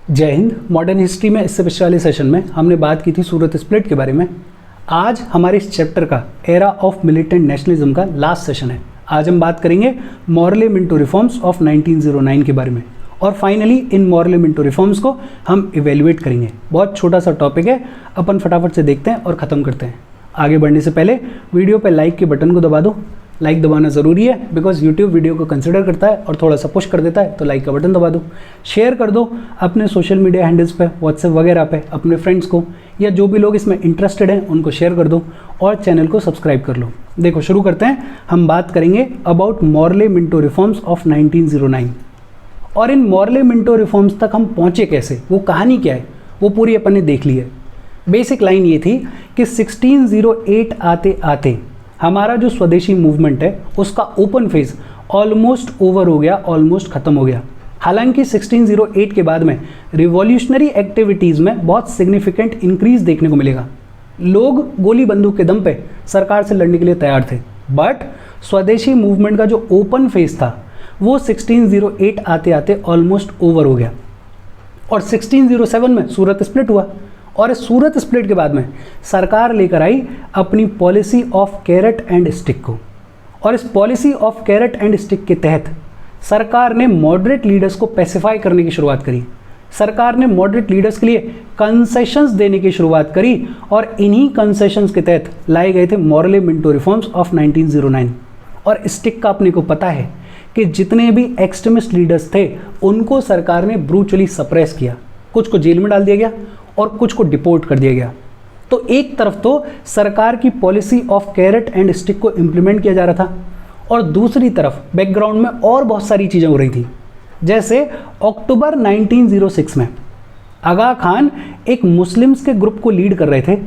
जय Hind. Modern history में इससे पिछले वाले सेशन में हमने बात की थी सूरत स्प्लिट के बारे में। आज हमारे इस चैप्टर का एरा ऑफ मिलिटेंट नेशनलिज्म का लास्ट सेशन है। आज हम बात करेंगे मॉरले मिंटो रिफॉर्म्स ऑफ 1909 के बारे में और finally in Morley Minto reforms को हम इवेल्युएट करेंगे। बहुत छोटा सा टॉपिक है, अपन फटाफट से देखते हैं और ख़त्म करते हैं। आगे बढ़ने से पहले वीडियो पर लाइक के बटन को दबा दो। लाइक दबाना ज़रूरी है बिकॉज यूट्यूब वीडियो को कंसिडर करता है और थोड़ा सा पुश कर देता है, तो लाइक का बटन दबा दो। शेयर कर दो अपने सोशल मीडिया हैंडल्स पे, व्हाट्सएप वगैरह पे अपने फ्रेंड्स को, या जो भी लोग इसमें इंटरेस्टेड हैं उनको शेयर कर दो और चैनल को सब्सक्राइब कर लो। देखो शुरू करते हैं। हम बात करेंगे about Morley Minto reforms of 1909 और इन मॉरले मिंटो रिफॉर्म्स तक हम पहुँचे कैसे, वो कहानी क्या है, वो पूरी अपन ने देख ली है। बेसिक लाइन ये थी कि 1608 आते आते हमारा जो स्वदेशी मूवमेंट है उसका ओपन फेज ऑलमोस्ट ओवर हो गया, ऑलमोस्ट ख़त्म हो गया। हालांकि 1608 के बाद में रिवॉल्यूशनरी एक्टिविटीज़ में बहुत सिग्निफिकेंट इंक्रीज देखने को मिलेगा। लोग गोली बंदूक के दम पे सरकार से लड़ने के लिए तैयार थे, बट स्वदेशी मूवमेंट का जो ओपन फेज था वो 1608 आते आते ऑलमोस्ट ओवर हो गया और 1607 में सूरत स्प्लिट हुआ। और इस सूरत स्प्लिट के बाद में सरकार लेकर आई अपनी policy of carrot and stick को, और इस policy of carrot and stick के तहत सरकार ने मॉडरेट लीडर्स को पैसिफाई करने की शुरुआत करी। सरकार ने मॉडरेट लीडर्स के लिए कंसेशंस देने की शुरुआत करी और इन्हीं कंसेशंस के तहत लाए गए थे मॉरले मिंटो रिफॉर्म्स ऑफ 1909। और स्टिक का अपने को पता है कि जितने भी एक्सट्रीमिस्ट लीडर्स थे उनको सरकार ने ब्रूचुअली सप्रेस किया, कुछ को जेल में डाल दिया गया और कुछ को डिपोर्ट कर दिया गया। तो एक तरफ तो सरकार की policy of carrot and stick को इम्प्लीमेंट किया जा रहा था और दूसरी तरफ बैकग्राउंड में और बहुत सारी चीज़ें हो रही थी। जैसे अक्टूबर 1906 में आगा खान एक मुस्लिम्स के ग्रुप को लीड कर रहे थे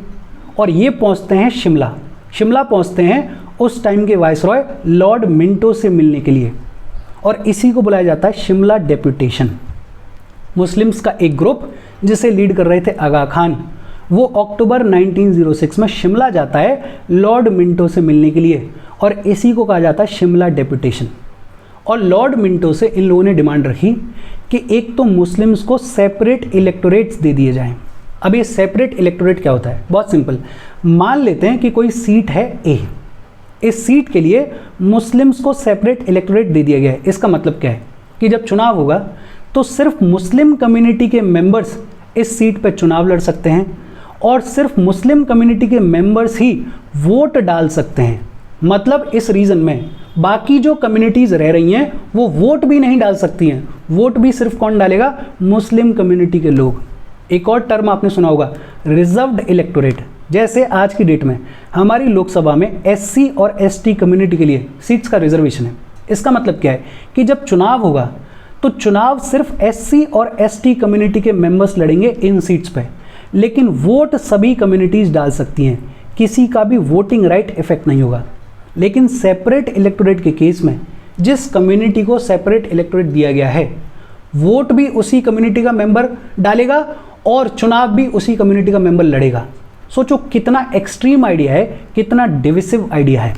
और ये पहुंचते हैं शिमला पहुंचते हैं उस टाइम के वाइसरॉय लॉर्ड मिंटो से मिलने के लिए, और इसी को बुलाया जाता है शिमला डेप्यूटेशन। मुस्लिम्स का एक ग्रुप जिसे लीड कर रहे थे आगा खान, वो अक्टूबर 1906 में शिमला जाता है लॉर्ड मिंटो से मिलने के लिए और इसी को कहा जाता है शिमला डेप्यूटेशन। और लॉर्ड मिंटो से इन लोगों ने डिमांड रखी कि एक तो मुस्लिम्स को सेपरेट इलेक्टोरेट्स दे दिए जाएं। अब ये सेपरेट इलेक्टोरेट क्या होता है, बहुत सिंपल। मान लेते हैं कि कोई सीट है ए, इस सीट के लिए मुस्लिम्स को सेपरेट इलेक्टोरेट दे दिया गया है। इसका मतलब क्या है कि जब चुनाव होगा तो सिर्फ मुस्लिम कम्युनिटी के मेंबर्स इस सीट पर चुनाव लड़ सकते हैं और सिर्फ मुस्लिम कम्युनिटी के मेंबर्स ही वोट डाल सकते हैं। मतलब इस रीजन में बाकी जो कम्युनिटीज़ रह रही हैं वो वोट भी नहीं डाल सकती हैं। वोट भी सिर्फ कौन डालेगा, मुस्लिम कम्युनिटी के लोग। एक और टर्म आपने सुना होगा, रिजर्व्ड इलेक्टोरेट। जैसे आज की डेट में हमारी लोकसभा में एससी और एसटी कम्युनिटी के लिए सीट्स का रिजर्वेशन है। इसका मतलब क्या है कि जब चुनाव होगा तो चुनाव सिर्फ एससी और एसटी कम्युनिटी के मेंबर्स लड़ेंगे इन सीट्स पे, लेकिन वोट सभी कम्युनिटीज़ डाल सकती हैं, किसी का भी वोटिंग राइट इफेक्ट नहीं होगा। लेकिन सेपरेट इलेक्टोरेट के केस में जिस कम्युनिटी को सेपरेट इलेक्टोरेट दिया गया है वोट भी उसी कम्युनिटी का मेंबर डालेगा और चुनाव भी उसी कम्युनिटी का मेंबर लड़ेगा। सोचो कितना एक्सट्रीम आइडिया है, कितना डिविसिव आइडिया है।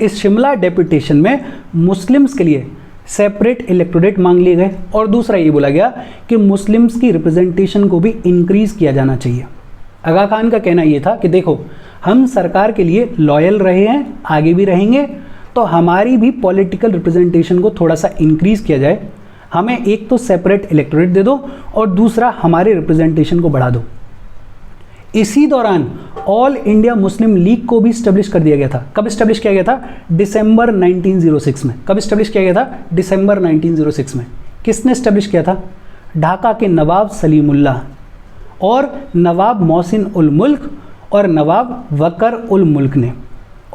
इस शिमला डेप्यूटेशन में मुस्लिम्स के लिए सेपरेट इलेक्टोरेट मांग लिए गए और दूसरा ये बोला गया कि मुस्लिम्स की रिप्रेजेंटेशन को भी इंक्रीज किया जाना चाहिए। आगा खान का कहना ये था कि देखो हम सरकार के लिए लॉयल रहे हैं, आगे भी रहेंगे, तो हमारी भी पॉलिटिकल रिप्रेजेंटेशन को थोड़ा सा इंक्रीज किया जाए। हमें एक तो सेपरेट इलेक्टोरेट दे दो और दूसरा हमारे रिप्रेजेंटेशन को बढ़ा दो। इसी दौरान ऑल इंडिया मुस्लिम लीग को भी स्टैब्लिश कर दिया गया था। कब स्टैब्लिश किया गया था, दिसंबर 1906 में। कब स्टैब्लिश किया गया था, दिसंबर 1906 में। किसने स्टैब्लिश किया था, ढाका के नवाब सलीमुल्लाह और नवाब मोहसिन उल मुल्क और नवाब वकर उल मुल्क ने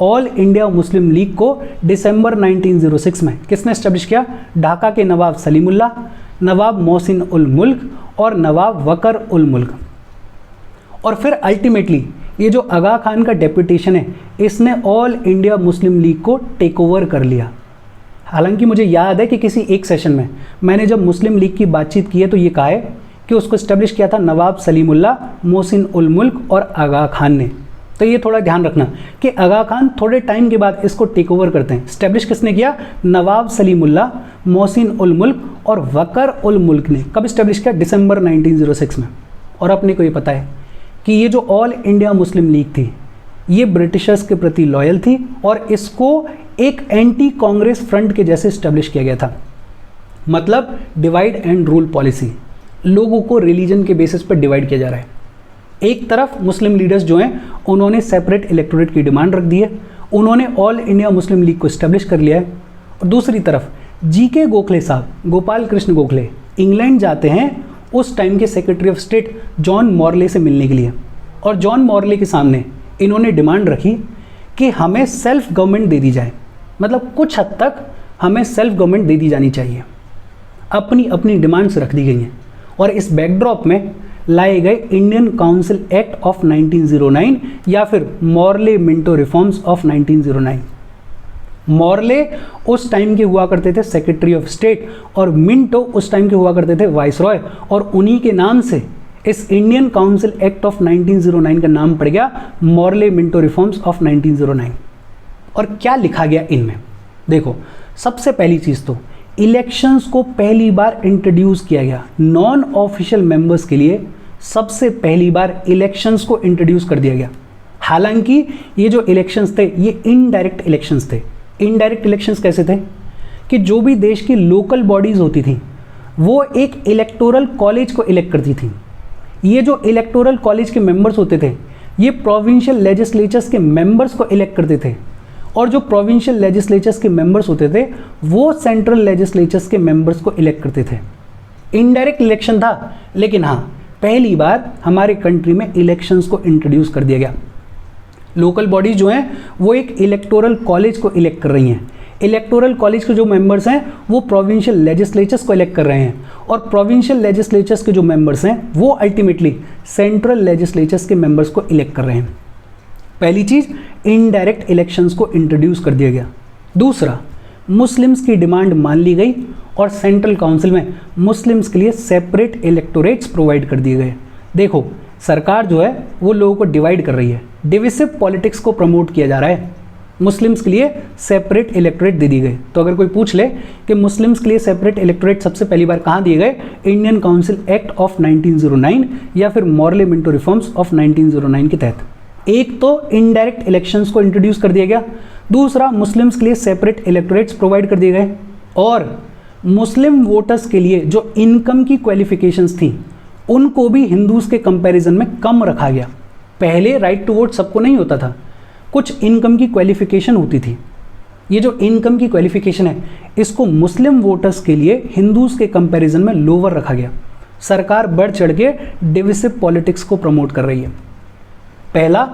ऑल इंडिया मुस्लिम लीग को दिसंबर 1906 में किसने स्टैब्लिश किया, ढाका के नवाब सलीमुल्लाह, नवाब मोहसिन उल मुल्क और नवाब वकर उल मुल्क। और फिर अल्टीमेटली ये जो आगा खान का डेप्यूटेशन है इसने ऑल इंडिया मुस्लिम लीग को टेक ओवर कर लिया। हालांकि मुझे याद है कि किसी एक सेशन में मैंने जब मुस्लिम लीग की बातचीत की है तो ये कहा है कि उसको इस्टेब्लिश किया था नवाब सलीमुल्लाह, मोहसिन उल मुल्क और आगा खान ने। तो ये थोड़ा ध्यान रखना कि आगा खान थोड़े टाइम के बाद इसको टेक ओवर करते हैं। स्टैब्लिश किसने किया? नवाब सलीमुल्लाह, मोहसिन उल मुल्क और वकर उल मुल्क ने। कब स्टैब्लिश किया? दिसंबर 1906 में। और अपने को ये पता है कि ये जो ऑल इंडिया मुस्लिम लीग थी ये ब्रिटिशर्स के प्रति लॉयल थी और इसको एक एंटी कांग्रेस फ्रंट के जैसे स्टैब्लिश किया गया था। मतलब डिवाइड एंड रूल पॉलिसी, लोगों को रिलीजन के बेसिस पर डिवाइड किया जा रहा है। एक तरफ मुस्लिम लीडर्स जो हैं उन्होंने सेपरेट इलेक्टोरेट की डिमांड रख दी है, उन्होंने ऑल इंडिया मुस्लिम लीग को स्टैब्लिश कर लिया है। और दूसरी तरफ जीके गोखले साहब, गोपाल कृष्ण गोखले, इंग्लैंड जाते हैं उस टाइम के secretary of state John Morley से मिलने के लिए। और जॉन मॉर्ले के सामने इन्होंने डिमांड रखी कि हमें सेल्फ गवर्नमेंट दे दी जाए, मतलब कुछ हद तक हमें सेल्फ गवर्नमेंट दे दी जानी चाहिए। अपनी अपनी डिमांड्स रख दी गई हैं और इस बैकड्रॉप में लाए गए इंडियन काउंसिल एक्ट ऑफ 1909 या फिर Morley Minto reforms of 1909। Morley उस टाइम के हुआ करते थे सेक्रेटरी ऑफ स्टेट और मिंटो उस टाइम के हुआ करते थे वाइसरॉय, और उन्हीं के नाम से इस इंडियन काउंसिल एक्ट ऑफ 1909 का नाम पड़ गया मॉर्ले मिंटो रिफॉर्म्स ऑफ 1909। और क्या लिखा गया इनमें? देखो, सबसे पहली चीज़ तो इलेक्शंस को पहली बार इंट्रोड्यूस किया गया नॉन ऑफिशियल मेंबर्स के लिए। सबसे पहली बार इलेक्शंस को इंट्रोड्यूस कर दिया गया। हालांकि ये जो इलेक्शंस थे ये इनडायरेक्ट इलेक्शंस थे। इनडायरेक्ट इलेक्शंस कैसे थे कि जो भी देश की लोकल बॉडीज़ होती थी वो एक इलेक्टोरल कॉलेज को इलेक्ट करती थी। ये जो इलेक्टोरल कॉलेज के मेंबर्स होते थे ये प्रोविंशियल लेजिस्लेचर्स के मेंबर्स को इलेक्ट करते थे, और जो प्रोविंशियल लेजिस्लेचर्स के मेंबर्स होते थे वो सेंट्रल लेजिस्लेचर्स के मेंबर्स को इलेक्ट करते थे। इनडायरेक्ट इलेक्शन था, लेकिन हाँ, पहली बार हमारे कंट्री में इलेक्शंस को इंट्रोड्यूस कर दिया गया। लोकल बॉडीज जो हैं वो एक इलेक्टोरल कॉलेज को इलेक्ट कर रही हैं। इलेक्टोरल कॉलेज के जो मेंबर्स हैं वो प्रोविंशियल लेजिस्लेचर्स को इलेक्ट कर रहे हैं, और प्रोविंशियल लेजिस्लेचर्स के जो मेंबर्स हैं वो अल्टीमेटली सेंट्रल लेजिस्लेचर्स के मेंबर्स को इलेक्ट कर रहे हैं। पहली चीज़, इनडायरेक्ट इलेक्शंस को इंट्रोड्यूस कर दिया गया। दूसरा, मुस्लिम्स की डिमांड मान ली गई और सेंट्रल काउंसिल में मुस्लिम्स के लिए सेपरेट इलेक्टोरेट्स प्रोवाइड कर दिए गए। देखो, सरकार जो है वो लोगों को डिवाइड कर रही है, डिविसिव पॉलिटिक्स को प्रमोट किया जा रहा है। मुस्लिम्स के लिए सेपरेट इलेक्टोरेट दे दिए गए। तो अगर कोई पूछ ले कि मुस्लिम्स के लिए सेपरेट इलेक्टोरेट सबसे पहली बार कहाँ दिए गए, इंडियन काउंसिल एक्ट ऑफ 1909 या फिर मॉर्ले मिंटो रिफॉर्म्स ऑफ 1909 के तहत। एक तो इनडायरेक्ट इलेक्शंस को इंट्रोड्यूस कर दिया गया, दूसरा मुस्लिम्स के लिए सेपरेट इलेक्टोरेट्स प्रोवाइड कर दिए गए, और मुस्लिम वोटर्स के लिए जो इनकम की क्वालिफिकेशंस थी उनको भी हिंदूज के कंपैरिजन में कम रखा गया। पहले राइट टू वोट सबको नहीं होता था, कुछ इनकम की क्वालिफिकेशन होती थी। ये जो इनकम की क्वालिफिकेशन है इसको मुस्लिम वोटर्स के लिए हिंदूज के कंपैरिजन में लोअर रखा गया। सरकार बढ़ चढ़ के डिविसिव पॉलिटिक्स को प्रमोट कर रही है। पहला,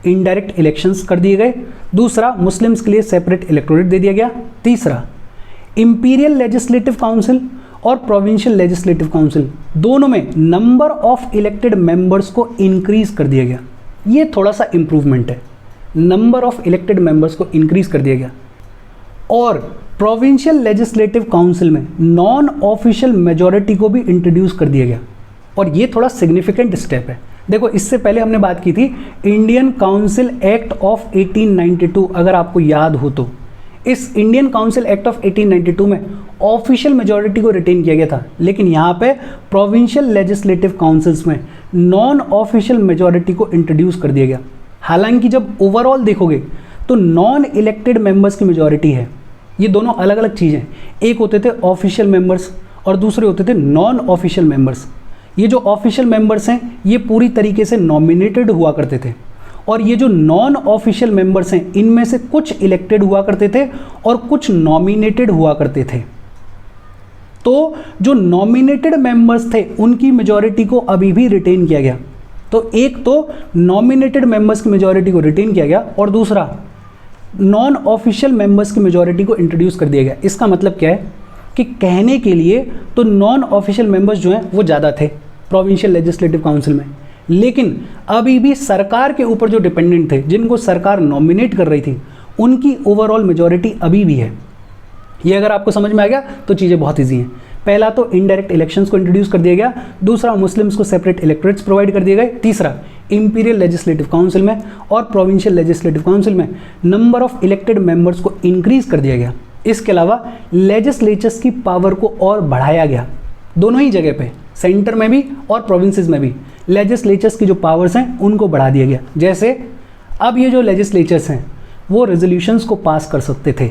इनडायरेक्ट इलेक्शंस कर दिए गए, दूसरा, मुस्लिम्स के लिए सेपरेट इलेक्टोरेट दे दिया गया, तीसरा, इंपीरियल लेजिस्लेटिव काउंसिल और प्रोविंशियल लेजिस्लेटिव काउंसिल दोनों में नंबर ऑफ इलेक्टेड मेंबर्स को इंक्रीज कर दिया गया। ये थोड़ा सा इंप्रूवमेंट है, नंबर ऑफ इलेक्टेड मेंबर्स को इंक्रीज कर दिया गया। और प्रोविंशियल लेजिस्लेटिव काउंसिल में नॉन ऑफिशियल मेजॉरिटी को भी इंट्रोड्यूस कर दिया गया, और ये थोड़ा सिग्निफिकेंट स्टेप है। देखो, इससे पहले हमने बात की थी इंडियन काउंसिल एक्ट ऑफ 1892, अगर आपको याद हो तो इस इंडियन काउंसिल एक्ट ऑफ 1892 में ऑफिशियल मेजॉरिटी को रिटेन किया गया था, लेकिन यहाँ पे प्रोविंशियल लेजिस्लेटिव काउंसिल्स में नॉन ऑफिशियल मेजॉरिटी को इंट्रोड्यूस कर दिया गया। हालांकि जब ओवरऑल देखोगे तो नॉन इलेक्टेड मेंबर्स की मेजॉरिटी है। ये दोनों अलग अलग चीज़ें, एक होते थे ऑफिशियल मेंबर्स और दूसरे होते थे नॉन ऑफिशियल मेंबर्स। ये जो ऑफिशियल मेंबर्स हैं ये पूरी तरीके से नॉमिनेटेड हुआ करते थे, और ये जो नॉन ऑफिशियल मेंबर्स हैं इनमें से कुछ इलेक्टेड हुआ करते थे और कुछ नॉमिनेटेड हुआ करते थे। तो जो नॉमिनेटेड मेंबर्स थे उनकी मेजॉरिटी को अभी भी रिटेन किया गया। तो एक तो नॉमिनेटेड मेंबर्स की मेजॉरिटी को रिटेन किया गया और दूसरा नॉन ऑफिशियल मेंबर्स की मेजॉरिटी को इंट्रोड्यूस कर दिया गया। इसका मतलब क्या है कि कहने के लिए तो नॉन ऑफिशियल मेंबर्स जो हैं वो ज़्यादा थे प्रोविंशियल लेजिस्लेटिव काउंसिल में, लेकिन अभी भी सरकार के ऊपर जो डिपेंडेंट थे, जिनको सरकार नॉमिनेट कर रही थी, उनकी ओवरऑल मेजॉरिटी अभी भी है। ये अगर आपको समझ में आ गया तो चीज़ें बहुत ईजी हैं। पहला तो इनडायरेक्ट इलेक्शंस को इंट्रोड्यूस कर दिया गया, दूसरा मुस्लिम्स को सेपरेट इलेक्टोरेट्स प्रोवाइड कर दिए गए, तीसरा इंपीरियल लेजिस्लेटिव काउंसिल में और प्रोविंशियल लेजिस्लेटिव काउंसिल में नंबर ऑफ इलेक्टेड मेंबर्स को इंक्रीज कर दिया गया। इसके अलावा लेजिस्लेचर्स की पावर को और बढ़ाया गया, दोनों ही जगह पे, सेंटर में भी और प्रोविंसेस में भी लेजिस्लेचर्स की जो पावर्स हैं उनको बढ़ा दिया गया। जैसे अब ये जो लेजिस्लेचर्स हैं वो रेजोल्यूशंस को पास कर सकते थे,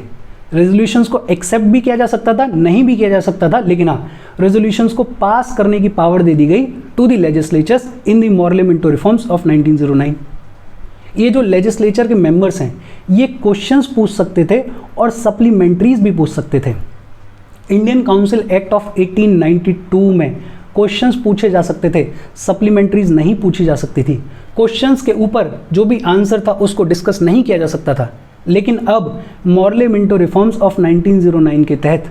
रेजोल्यूशंस को एक्सेप्ट भी किया जा सकता था, नहीं भी किया जा सकता था, लेकिन हाँ रेजोल्यूशंस को पास करने की पावर दे दी गई to the legislatures in the Morley Minto reforms of 1909। ये जो लेजिस्लेचर के मेंबर्स हैं ये क्वेश्चंस पूछ सकते थे और सप्लीमेंट्रीज भी पूछ सकते थे। इंडियन काउंसिल एक्ट ऑफ 1892 में क्वेश्चंस पूछे जा सकते थे, सप्लीमेंट्रीज नहीं पूछी जा सकती थी। क्वेश्चंस के ऊपर जो भी आंसर था उसको डिस्कस नहीं किया जा सकता था, लेकिन अब मॉरले मिंटो रिफॉर्म्स ऑफ 1909 के तहत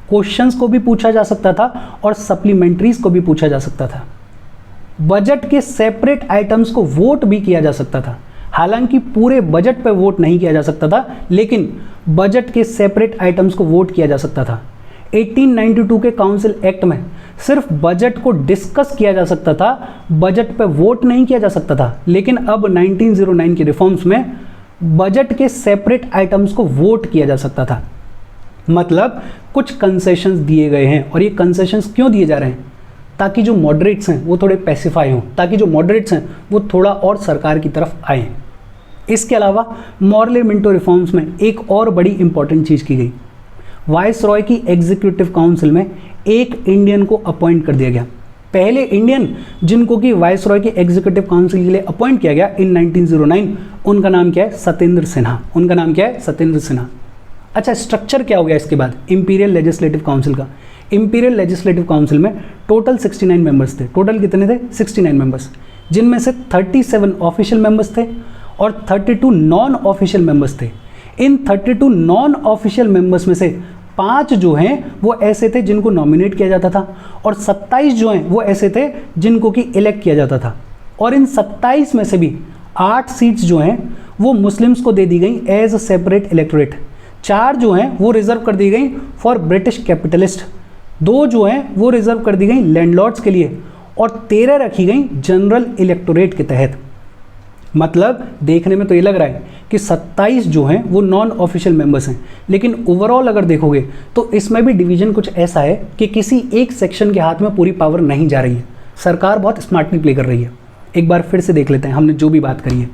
क्वेश्चंस को भी पूछा जा सकता था और सप्लीमेंट्रीज को भी पूछा जा सकता था। बजट के सेपरेट आइटम्स को वोट भी किया जा सकता था, हालांकि पूरे बजट पर वोट नहीं किया जा सकता था, लेकिन बजट के सेपरेट आइटम्स को वोट किया जा सकता था। 1892 के काउंसिल एक्ट में सिर्फ बजट को डिस्कस किया जा सकता था, बजट पर वोट नहीं किया जा सकता था, लेकिन अब 1909 के रिफॉर्म्स में बजट के सेपरेट आइटम्स को वोट किया जा सकता था। मतलब कुछ कंसेशंस दिए गए हैं, और ये कंसेशंस क्यों दिए जा रहे हैं? ताकि जो मॉडरेट्स हैं वो थोड़े पैसिफाई हों, ताकि जो मॉडरेट्स हैं वो थोड़ा और सरकार की तरफ आए। इसके अलावा मॉरले मिंटो रिफॉर्म्स में एक और बड़ी इंपॉर्टेंट चीज़ की गई। वाइसरॉय की एग्जीक्यूटिव काउंसिल में एक इंडियन को अपॉइंट कर दिया गया। पहले इंडियन जिनको कि वाइसरॉय की एग्जीक्यूटिव काउंसिल के लिए अपॉइंट किया गया इन 1909, उनका नाम क्या है? सत्येंद्र सिन्हा। उनका नाम क्या है? सत्येंद्र सिन्हा। अच्छा, स्ट्रक्चर क्या हो गया इसके बाद इंपीरियल लेजिस्लेटिव काउंसिल का? इंपीरियल लेजिस्लेटिव काउंसिल में टोटल 69 मेंबर्स थे। टोटल कितने थे? 69 मेंबर्स, जिनमें से 37 ऑफिशियल मेंबर्स थे और 32 नॉन ऑफिशियल मेंबर्स थे। इन 32 नॉन ऑफिशियल मेंबर्स में से 5 जो हैं वो ऐसे थे जिनको नॉमिनेट किया जाता था, और 27 जो हैं वो ऐसे थे जिनको कि इलेक्ट किया जाता था। और इन 27 में से भी 8 सीट्स जो हैं वो मुस्लिम्स को दे दी गई एज अ सेपरेट इलेक्टोरेट। 4 जो हैं वो रिजर्व कर दी गई फॉर ब्रिटिश कैपिटलिस्ट, 2 जो हैं वो रिजर्व कर दी गई लैंडलॉर्ड्स के लिए, और 13 रखी गई जनरल इलेक्टोरेट के तहत। मतलब देखने में तो ये लग रहा है कि 27 जो हैं वो नॉन ऑफिशियल मेंबर्स हैं, लेकिन ओवरऑल अगर देखोगे तो इसमें भी डिवीजन कुछ ऐसा है कि किसी एक सेक्शन के हाथ में पूरी पावर नहीं जा रही है। सरकार बहुत स्मार्टली प्ले कर रही है। एक बार फिर से देख लेते हैं हमने जो भी बात करी है।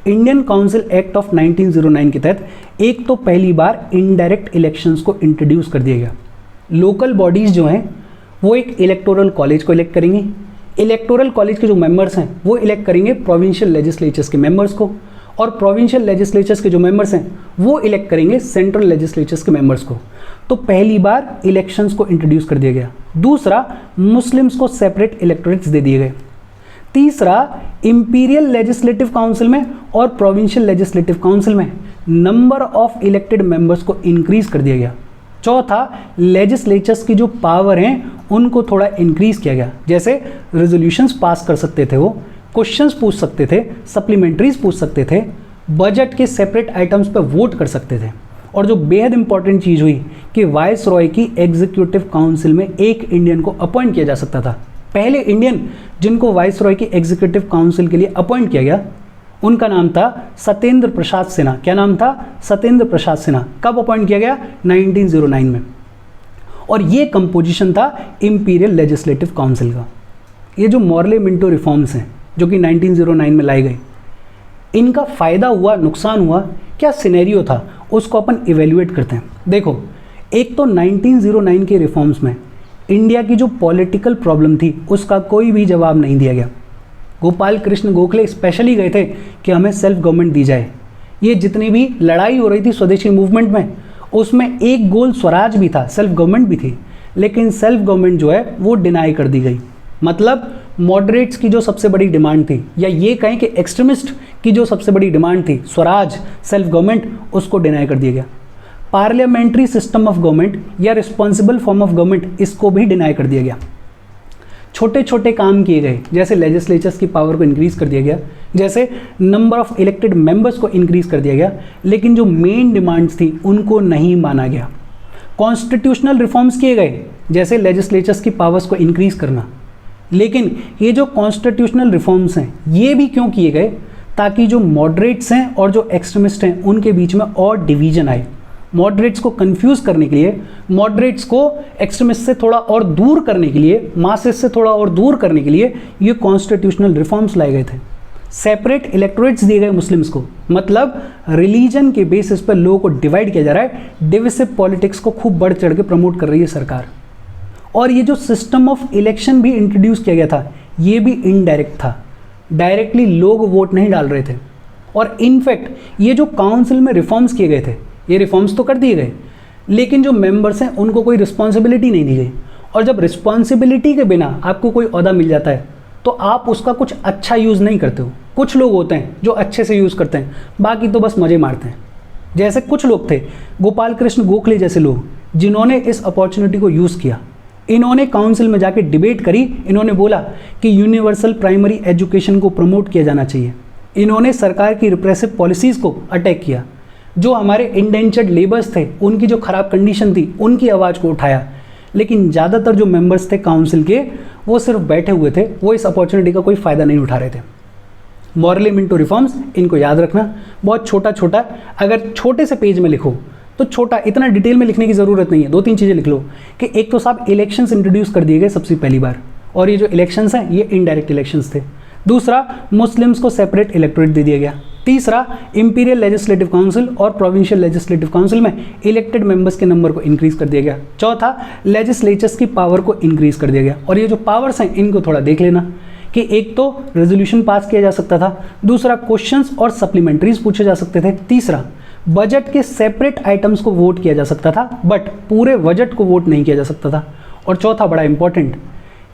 इंडियन काउंसिल एक्ट ऑफ 1909 के तहत एक तो पहली बार इनडायरेक्ट इलेक्शंस को इंट्रोड्यूस कर दिया गया। लोकल बॉडीज़ जो हैं वो एक इलेक्टोरल कॉलेज को इलेक्ट करेंगी। इलेक्टोरल कॉलेज के जो मेंबर्स हैं वो इलेक्ट करेंगे प्रोविंशियल लेजिस्लेचर्स के मेंबर्स को, और प्रोविंशियल लेजिस्लेचर्स के जो मेंबर्स हैं वो इलेक्ट करेंगे सेंट्रल लेजिस्लेचर्स के मेंबर्स को। तो पहली बार इलेक्शंस को इंट्रोड्यूस कर दिया गया। दूसरा, मुस्लिम्स को सेपरेट इलेक्टोरेट्स दे दिए गए। तीसरा, इंपीरियल लेजिस्लेटिव काउंसिल में और प्रोविंशियल लेजिस्लेटिव काउंसिल में नंबर ऑफ इलेक्टेड मेंबर्स को इंक्रीज कर दिया गया। चौथा, लेजिस्लेचर्स की जो पावर हैं उनको थोड़ा इंक्रीज किया गया। जैसे रेजोल्यूशंस पास कर सकते थे, वो क्वेश्चंस पूछ सकते थे, सप्लीमेंट्रीज पूछ सकते थे, बजट के सेपरेट आइटम्स पर वोट कर सकते थे। और जो बेहद इंपॉर्टेंट चीज़ हुई कि वाइसरॉय की एग्जीक्यूटिव काउंसिल में एक इंडियन को अपॉइंट किया जा सकता था। पहले इंडियन जिनको वाइसरॉय की एग्जीक्यूटिव काउंसिल के लिए अपॉइंट किया गया उनका नाम था सत्येंद्र प्रसाद सिन्हा। क्या नाम था? सत्येंद्र प्रसाद सिन्हा। कब अपॉइंट किया गया? 1909 में। और ये कंपोजिशन था इंपीरियल लेजिस्लेटिव काउंसिल का। ये जो मॉरले मिंटो रिफॉर्म्स हैं जो कि 1909 में लाए गए, इनका फ़ायदा हुआ, नुकसान हुआ, क्या सिनेरियो था, उसको अपन इवेल्युएट करते हैं। देखो, एक तो 1909 के रिफॉर्म्स में इंडिया की जो पॉलिटिकल प्रॉब्लम थी उसका कोई भी जवाब नहीं दिया गया। गोपाल कृष्ण गोखले स्पेशली गए थे कि हमें सेल्फ गवर्नमेंट दी जाए। ये जितनी भी लड़ाई हो रही थी स्वदेशी मूवमेंट में, उसमें एक गोल स्वराज भी था, सेल्फ गवर्नमेंट भी थी, लेकिन सेल्फ गवर्नमेंट जो है वो डिनाई कर दी गई। मतलब मॉडरेट्स की जो सबसे बड़ी डिमांड थी, या ये कहें कि एक्सट्रीमिस्ट की जो सबसे बड़ी डिमांड थी, स्वराज, सेल्फ गवर्नमेंट, उसको डिनाई कर दिया गया। पार्लियामेंट्री सिस्टम ऑफ गवर्नमेंट या रिस्पॉन्सिबल फॉर्म ऑफ गवर्नमेंट, इसको भी डिनाई कर दिया गया। छोटे छोटे काम किए गए, जैसे लेजिस्लेचर्स की पावर को इंक्रीज कर दिया गया, जैसे नंबर ऑफ इलेक्टेड मेंबर्स को इंक्रीज कर दिया गया, लेकिन जो मेन डिमांड्स थी उनको नहीं माना गया। कॉन्स्टिट्यूशनल रिफॉर्म्स किए गए, जैसे लेजिस्लेचर्स की पावर्स को इंक्रीज करना, लेकिन ये जो कॉन्स्टिट्यूशनल रिफॉर्म्स हैं ये भी क्यों किए गए, ताकि जो मॉडरेट्स हैं और जो एक्सट्रीमिस्ट हैं उनके बीच में और डिवीजन आए। मॉडरेट्स को कंफ्यूज करने के लिए, मॉडरेट्स को एक्सट्रीमिस्ट से थोड़ा और दूर करने के लिए, मासेस से थोड़ा और दूर करने के लिए ये कॉन्स्टिट्यूशनल रिफॉर्म्स लाए गए थे। सेपरेट इलेक्टोरेट्स दिए गए मुस्लिम्स को, मतलब रिलीजन के बेसिस पर लोगों को डिवाइड किया जा रहा है। डिविसिव पॉलिटिक्स को खूब बढ़ चढ़ के प्रमोट कर रही है सरकार। और ये जो सिस्टम ऑफ इलेक्शन भी इंट्रोड्यूस किया गया था ये भी इनडायरेक्ट था, डायरेक्टली लोग वोट नहीं डाल रहे थे। और इनफैक्ट ये जो काउंसिल में रिफॉर्म्स किए गए थे, ये रिफॉर्म्स तो कर दिए गए लेकिन जो मेंबर्स हैं उनको कोई रिस्पॉन्सिबिलिटी नहीं दी गई। और जब रिस्पॉन्सिबिलिटी के बिना आपको कोई ओहदा मिल जाता है तो आप उसका कुछ अच्छा यूज़ नहीं करते हो। कुछ लोग होते हैं जो अच्छे से यूज़ करते हैं, बाकी तो बस मज़े मारते हैं। जैसे कुछ लोग थे, गोपाल कृष्ण गोखले जैसे लोग, जिन्होंने इस अपॉर्चुनिटी को यूज़ किया। इन्होंने काउंसिल में जाके डिबेट करी, इन्होंने बोला कि यूनिवर्सल प्राइमरी एजुकेशन को प्रमोट किया जाना चाहिए। इन्होंने सरकार की रिप्रेसिव पॉलिसीज़ को अटैक किया। जो हमारे इंडेंचर्ड लेबर्स थे, उनकी जो ख़राब कंडीशन थी, उनकी आवाज़ को उठाया। लेकिन ज़्यादातर जो मेंबर्स थे काउंसिल के, वो सिर्फ बैठे हुए थे, वो इस अपॉर्चुनिटी का कोई फ़ायदा नहीं उठा रहे थे। मॉरली मिंटो रिफॉर्म्स, इनको याद रखना, बहुत छोटा छोटा, अगर छोटे से पेज में लिखो तो छोटा, इतना डिटेल में लिखने की ज़रूरत नहीं है। 2-3 चीज़ें लिख लो कि एक तो साहब इलेक्शंस इंट्रोड्यूस कर दिए गए सबसे पहली बार, और ये जो इलेक्शंस हैं ये इनडायरेक्ट इलेक्शंस थे। दूसरा, मुस्लिम्स को सेपरेट इलेक्टोरेट दे दिया गया। तीसरा, इंपीरियल लेजिस्लेटिव काउंसिल और प्रोविंशियल लेजिस्लेटिव काउंसिल में इलेक्टेड मेंबर्स के नंबर को इंक्रीज कर दिया गया। चौथा, लेजिस्लेचर्स की पावर को इंक्रीज कर दिया गया। और ये जो पावर्स हैं इनको थोड़ा देख लेना कि एक तो रेजोल्यूशन पास किया जा सकता था, दूसरा क्वेश्चंस और सप्लीमेंट्रीज पूछे जा सकते थे, तीसरा बजट के सेपरेट आइटम्स को वोट किया जा सकता था बट पूरे बजट को वोट नहीं किया जा सकता था, और चौथा बड़ा इंपॉर्टेंट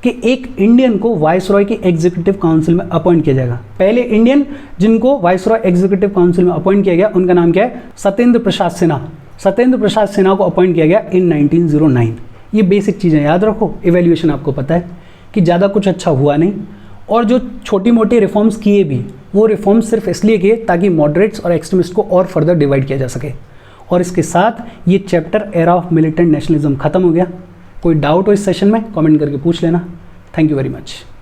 कि एक इंडियन को वाइसरॉय की एग्जीक्यूटिव काउंसिल में अपॉइंट किया जाएगा। पहले इंडियन जिनको वाइसरॉय एग्जीक्यूटिव काउंसिल में अपॉइंट किया गया उनका नाम क्या है? सत्येंद्र प्रसाद सिन्हा। सत्येंद्र प्रसाद सिन्हा को अपॉइंट किया गया इन 1909। ये बेसिक चीज़ें याद रखो। इवैल्यूएशन आपको पता है कि ज़्यादा कुछ अच्छा हुआ नहीं, और जो छोटी मोटी रिफॉर्म्स किए भी, वो रिफॉर्म्स सिर्फ इसलिए किए ताकि मॉडरेट्स और एक्सट्रीमिस्ट को और फर्दर डिवाइड किया जा सके। और इसके साथ ये chapter era of militant nationalism खत्म हो गया। कोई डाउट हो इस सेशन में कमेंट करके पूछ लेना। Thank you very much.